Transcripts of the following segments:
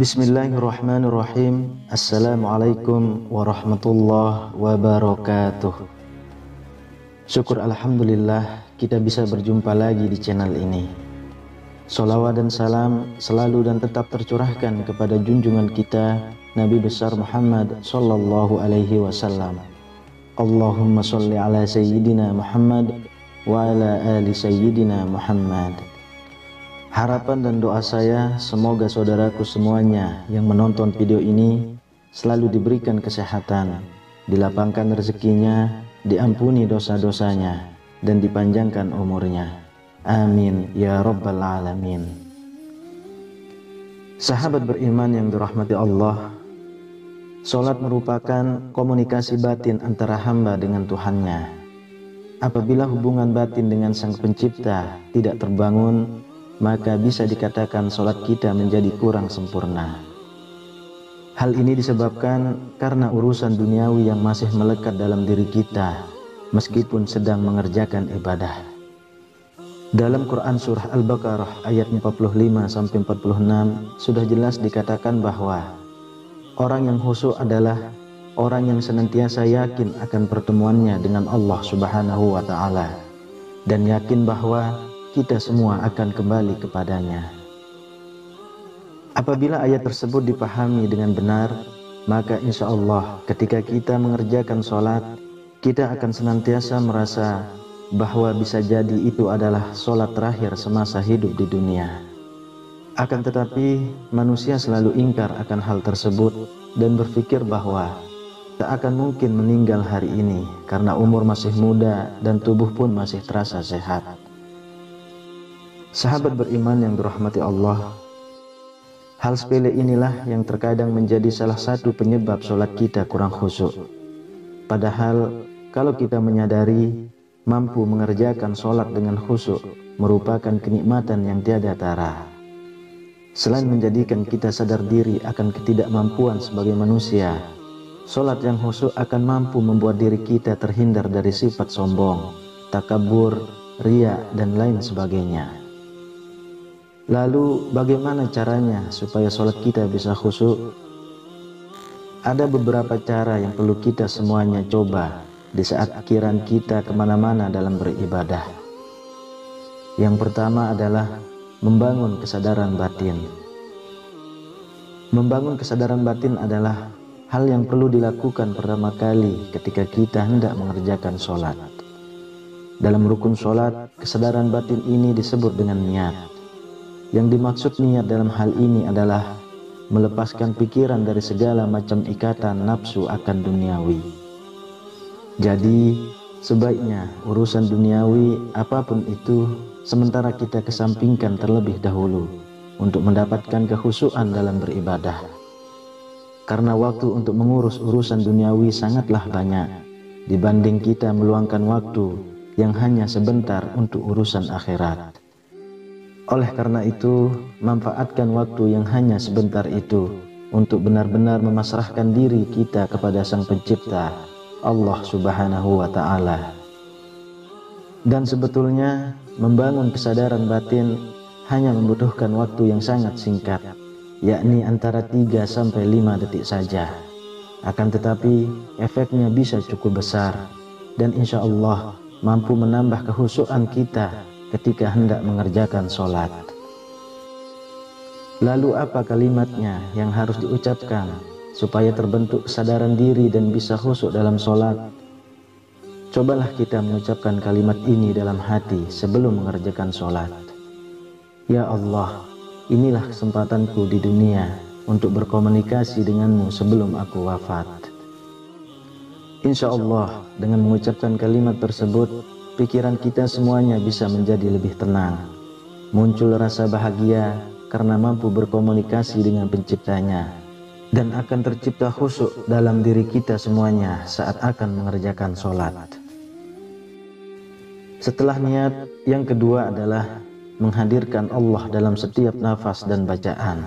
Bismillahirrahmanirrahim. Assalamualaikum warahmatullahi wabarakatuh. Syukur alhamdulillah kita bisa berjumpa lagi di channel ini. Sholawat dan salam selalu dan tetap tercurahkan kepada junjungan kita Nabi besar Muhammad sallallahu alaihi wasallam. Allahumma sholli ala sayyidina Muhammad wa ala ali sayyidina Muhammad. Harapan dan doa saya semoga saudaraku semuanya yang menonton video ini selalu diberikan kesehatan, dilapangkan rezekinya, diampuni dosa-dosanya, dan dipanjangkan umurnya. Amin ya rabbal alamin. Sahabat beriman yang dirahmati Allah, salat merupakan komunikasi batin antara hamba dengan Tuhannya. Apabila hubungan batin dengan Sang Pencipta tidak terbangun, maka bisa dikatakan sholat kita menjadi kurang sempurna. Hal ini disebabkan karena urusan duniawi yang masih melekat dalam diri kita meskipun sedang mengerjakan ibadah. Dalam Quran surah Al-Baqarah ayat 45-46 sudah jelas dikatakan bahwa orang yang khusyuk adalah orang yang senantiasa yakin akan pertemuannya dengan Allah Subhanahu wa Ta'ala dan yakin bahwa kita semua akan kembali kepadanya. Apabila ayat tersebut dipahami dengan benar, maka insya Allah ketika kita mengerjakan sholat, kita akan senantiasa merasa bahwa bisa jadi itu adalah sholat terakhir semasa hidup di dunia. Akan tetapi manusia selalu ingkar akan hal tersebut dan berpikir bahwa tak akan mungkin meninggal hari ini karena umur masih muda dan tubuh pun masih terasa sehat. Sahabat beriman yang dirahmati Allah, hal sepele inilah yang terkadang menjadi salah satu penyebab sholat kita kurang khusyuk. Padahal kalau kita menyadari mampu mengerjakan sholat dengan khusyuk merupakan kenikmatan yang tiada tara. Selain menjadikan kita sadar diri akan ketidakmampuan sebagai manusia, sholat yang khusyuk akan mampu membuat diri kita terhindar dari sifat sombong, takabur, riya, dan lain sebagainya. Lalu bagaimana caranya supaya sholat kita bisa khusyuk? Ada beberapa cara yang perlu kita semuanya coba di saat pikiran kita kemana-mana dalam beribadah. Yang pertama adalah membangun kesadaran batin. Membangun kesadaran batin adalah hal yang perlu dilakukan pertama kali ketika kita hendak mengerjakan sholat. Dalam rukun sholat, kesadaran batin ini disebut dengan niat. Yang dimaksud niat dalam hal ini adalah melepaskan pikiran dari segala macam ikatan nafsu akan duniawi. Jadi sebaiknya urusan duniawi apapun itu sementara kita kesampingkan terlebih dahulu untuk mendapatkan kekhusyuan dalam beribadah. Karena waktu untuk mengurus urusan duniawi sangatlah banyak dibanding kita meluangkan waktu yang hanya sebentar untuk urusan akhirat. Oleh karena itu, manfaatkan waktu yang hanya sebentar itu untuk benar-benar memasrahkan diri kita kepada Sang Pencipta, Allah Subhanahu wa Ta'ala. Dan sebetulnya, membangun kesadaran batin hanya membutuhkan waktu yang sangat singkat, yakni antara 3-5 detik saja. Akan tetapi, efeknya bisa cukup besar, dan insya Allah mampu menambah kekhusyuan kita ketika hendak mengerjakan sholat. Lalu apa kalimatnya yang harus diucapkan supaya terbentuk kesadaran diri dan bisa khusyuk dalam sholat? Cobalah kita mengucapkan kalimat ini dalam hati sebelum mengerjakan sholat. Ya Allah, inilah kesempatanku di dunia untuk berkomunikasi denganmu sebelum aku wafat. Insya Allah dengan mengucapkan kalimat tersebut, pikiran kita semuanya bisa menjadi lebih tenang. Muncul rasa bahagia karena mampu berkomunikasi dengan Penciptanya. dan akan tercipta khusyuk dalam diri kita semuanya saat akan mengerjakan sholat. Setelah niat, yang kedua adalah menghadirkan Allah dalam setiap nafas dan bacaan.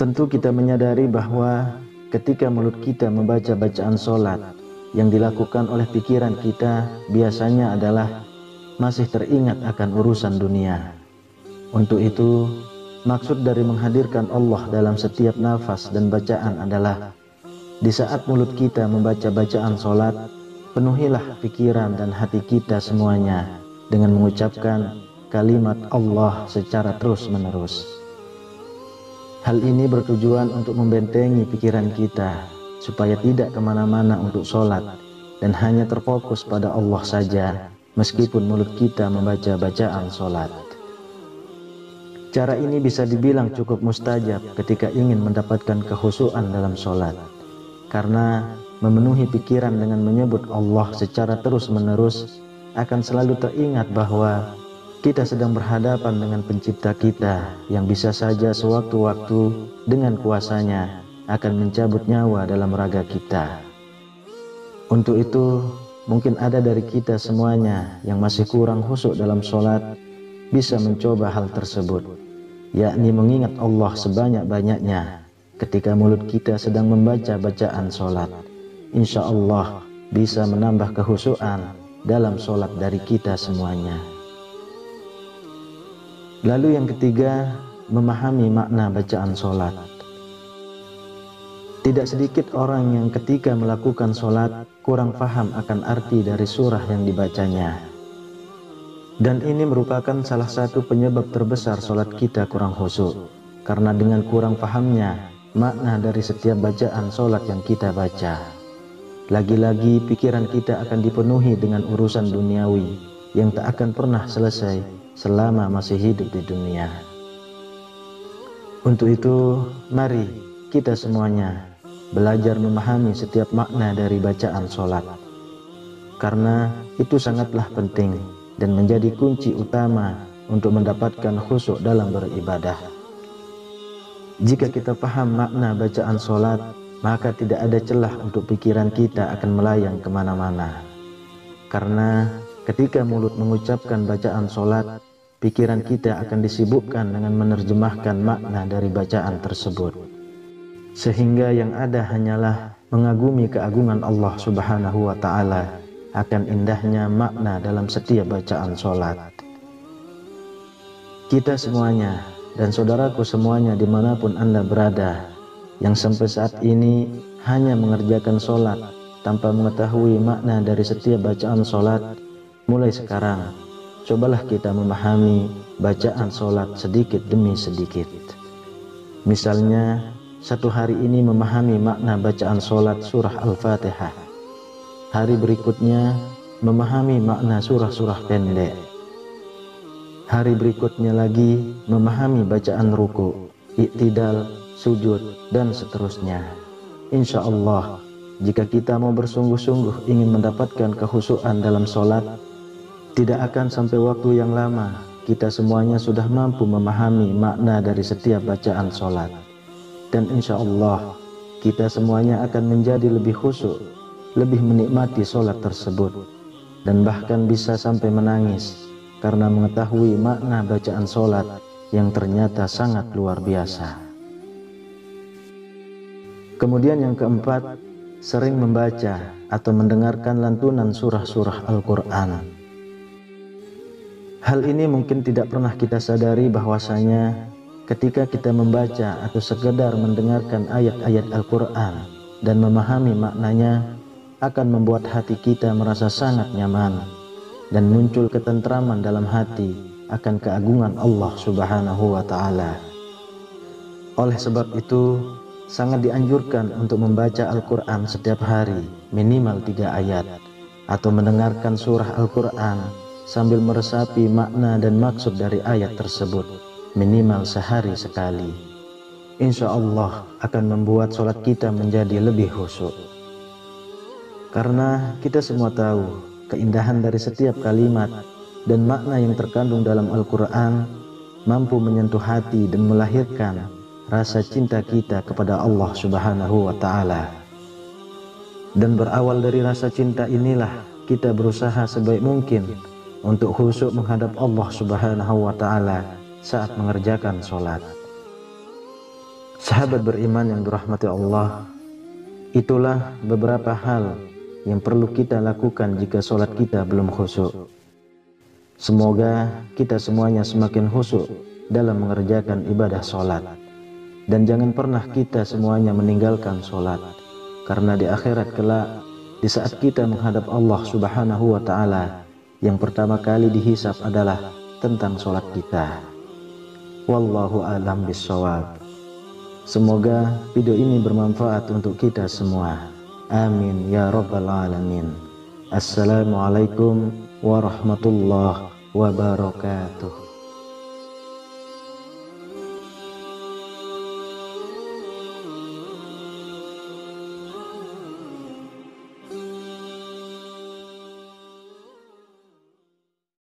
Tentu kita menyadari bahwa ketika mulut kita membaca bacaan sholat, yang dilakukan oleh pikiran kita biasanya adalah masih teringat akan urusan dunia. Untuk itu, maksud dari menghadirkan Allah dalam setiap nafas dan bacaan adalah di saat mulut kita membaca bacaan sholat, penuhilah pikiran dan hati kita semuanya dengan mengucapkan kalimat Allah secara terus-menerus. Hal ini bertujuan untuk membentengi pikiran kita supaya tidak kemana-mana untuk sholat dan hanya terfokus pada Allah saja meskipun mulut kita membaca bacaan sholat. Cara ini bisa dibilang cukup mustajab ketika ingin mendapatkan kekhusyuan dalam sholat, karena memenuhi pikiran dengan menyebut Allah secara terus-menerus akan selalu teringat bahwa kita sedang berhadapan dengan pencipta kita yang bisa saja sewaktu-waktu dengan kuasanya akan mencabut nyawa dalam raga kita. Untuk itu, mungkin ada dari kita semuanya yang masih kurang khusyuk dalam sholat bisa mencoba hal tersebut, yakni mengingat Allah sebanyak-banyaknya ketika mulut kita sedang membaca bacaan sholat. Insya Allah bisa menambah kekhusyuan dalam sholat dari kita semuanya. Lalu yang ketiga, memahami makna bacaan sholat. Tidak sedikit orang yang ketika melakukan sholat kurang paham akan arti dari surah yang dibacanya. Dan ini merupakan salah satu penyebab terbesar sholat kita kurang khusyuk, karena dengan kurang pahamnya makna dari setiap bacaan sholat yang kita baca. Lagi-lagi pikiran kita akan dipenuhi dengan urusan duniawi yang tak akan pernah selesai selama masih hidup di dunia. Untuk itu, mari kita semuanya belajar memahami setiap makna dari bacaan sholat, karena itu sangatlah penting dan menjadi kunci utama untuk mendapatkan khusyuk dalam beribadah. Jika kita paham makna bacaan sholat, maka tidak ada celah untuk pikiran kita akan melayang kemana-mana. Karena ketika mulut mengucapkan bacaan sholat, pikiran kita akan disibukkan dengan menerjemahkan makna dari bacaan tersebut, sehingga yang ada hanyalah mengagumi keagungan Allah Subhanahu wa Ta'ala akan indahnya makna dalam setiap bacaan sholat. Kita semuanya dan saudaraku semuanya dimanapun Anda berada, yang sampai saat ini hanya mengerjakan sholat tanpa mengetahui makna dari setiap bacaan sholat, mulai sekarang cobalah kita memahami bacaan sholat sedikit demi sedikit. Misalnya, satu hari ini memahami makna bacaan sholat surah Al-Fatihah, hari berikutnya memahami makna surah-surah pendek, hari berikutnya lagi memahami bacaan ruku, iktidal, sujud, dan seterusnya. Insya Allah, jika kita mau bersungguh-sungguh ingin mendapatkan kekhusyuan dalam sholat, tidak akan sampai waktu yang lama kita semuanya sudah mampu memahami makna dari setiap bacaan sholat. Dan insya Allah kita semuanya akan menjadi lebih khusyuk, lebih menikmati sholat tersebut, dan bahkan bisa sampai menangis karena mengetahui makna bacaan sholat yang ternyata sangat luar biasa. Kemudian yang keempat, sering membaca atau mendengarkan lantunan surah-surah Al-Quran. Hal ini mungkin tidak pernah kita sadari bahwasanya ketika kita membaca atau sekedar mendengarkan ayat-ayat Al-Quran dan memahami maknanya, akan membuat hati kita merasa sangat nyaman dan muncul ketentraman dalam hati akan keagungan Allah Subhanahu wa Ta'ala. Oleh sebab itu, sangat dianjurkan untuk membaca Al-Quran setiap hari minimal 3 ayat, atau mendengarkan surah Al-Quran sambil meresapi makna dan maksud dari ayat tersebut minimal sehari sekali. Insya Allah akan membuat sholat kita menjadi lebih khusyuk. Karena kita semua tahu keindahan dari setiap kalimat dan makna yang terkandung dalam Al-Quran mampu menyentuh hati dan melahirkan rasa cinta kita kepada Allah Subhanahu wa Ta'ala. Dan berawal dari rasa cinta inilah kita berusaha sebaik mungkin untuk khusyuk menghadap Allah Subhanahu wa Ta'ala saat mengerjakan sholat. Sahabat beriman yang dirahmati Allah, itulah beberapa hal yang perlu kita lakukan jika sholat kita belum khusyuk. Semoga kita semuanya semakin khusyuk dalam mengerjakan ibadah sholat. Dan jangan pernah kita semuanya meninggalkan sholat, karena di akhirat kelak, di saat kita menghadap Allah Subhanahu wa Ta'ala, yang pertama kali dihisab adalah tentang sholat kita. Wallahu a'lam bishawab. Semoga video ini bermanfaat untuk kita semua. Amin ya rabbal alamin. Assalamualaikum warahmatullahi wabarakatuh.